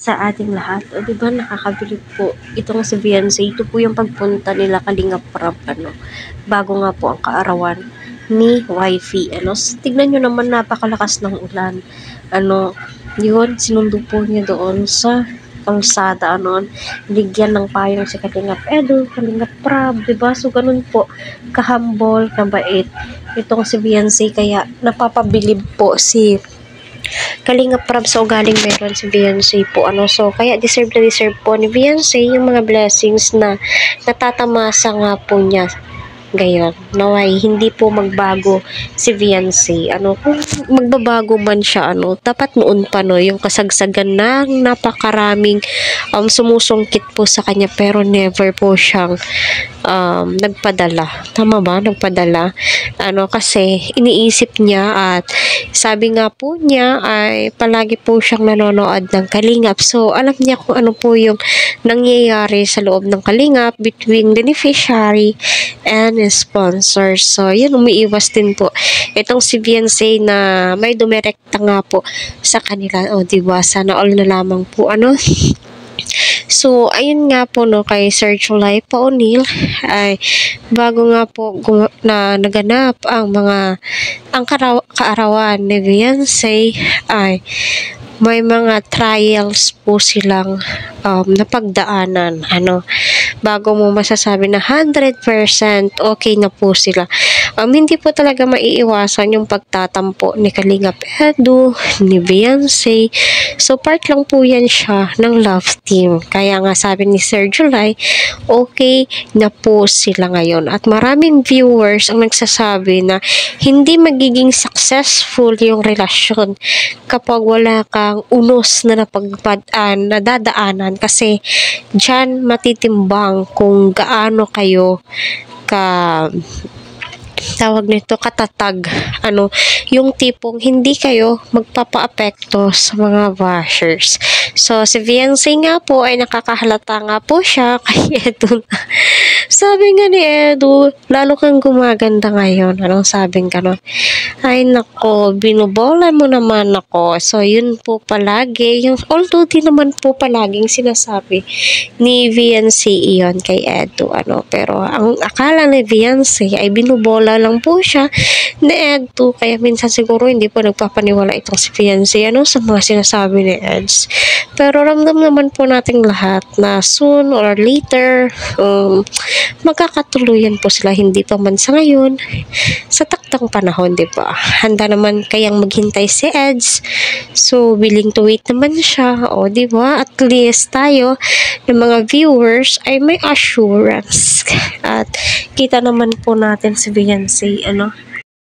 sa ating lahat. O diba nakakabilib po itong si Beyonce. Ito po yung pagpunta nila Kalingap Prab, bago nga po ang kaarawan ni wifey. Tignan nyo naman, napakalakas ng ulan. Yun, sinundo po niya doon sa kalsada, ligyan ng payong si Kalingap Edu, Kalingap Prab, diba? So, ganun po, kahambol, kabait itong si Beyonce, kaya napapabilib po si Kalingap Prab sa ugaling meron si Beyonce po, so kaya deserve na deserve po ni Beyonce yung mga blessings na natatamasa nga po niya gayon. Naway hindi po magbago si Beyonce. Kung magbabago man siya, dapat noon pa yung kasagsagan ng napakaraming sumusungkit po sa kanya, pero never po siyang nagpadala. Tama ba? Nagpadala. Kasi iniisip niya, at sabi nga po niya ay palagi po siyang nanonood ng Kalingap. So, alam niya kung ano po yung nangyayari sa loob ng Kalingap between beneficiary and sponsors. So, yun, umiiwas din po itong si Beyonce na may dumirekta nga po sa kanila. O, diba? Sana all na lamang po, So, ayun nga po, kay Sir July Paunil, ay bago nga po na naganap ang kaarawan ni Beyonce, ay may mga trials po silang napagdaanan. Bago mo masasabi na 100% okay na po sila. Hindi po talaga maiiwasan yung pagtatampo ni Kalingap Edu, ni Beyonce. So, part lang po yan siya ng love team. Kaya nga sabi ni Sir July, okay na po sila ngayon. At maraming viewers ang nagsasabi na hindi magiging successful yung relasyon kapag wala kang unos na nadadaanan, kasi dyan matitimbang kung gaano kayo tawag nito, katatag. Yung tipong hindi kayo magpapaapekto sa mga bashers. So, si Beyonce nga po ay nakakahalata nga po siya kay Edu. Sabi nga ni Edu, lalo kang gumaganda ngayon. Anong sabing gano'n? Ay nako, binubola mo naman ako. So, yun po palagi. Although di naman po palaging sinasabi ni Beyonce iyon kay Edu. Pero ang akala ni Beyonce ay binubola lang po siya ni Edu. Kaya minsan siguro hindi po nagpapaniwala itong si Beyonce sa mga sinasabi ni Eds. Pero ramdam naman po nating lahat na soon or later, magkakatuluyan po sila, hindi pa man sa ngayon, sa taktang panahon, di ba? Handa naman kayang maghintay si Eds. So, willing to wait naman siya. O, di ba? At least tayo, ng mga viewers, ay may assurance. At kita naman po natin si Beyonce,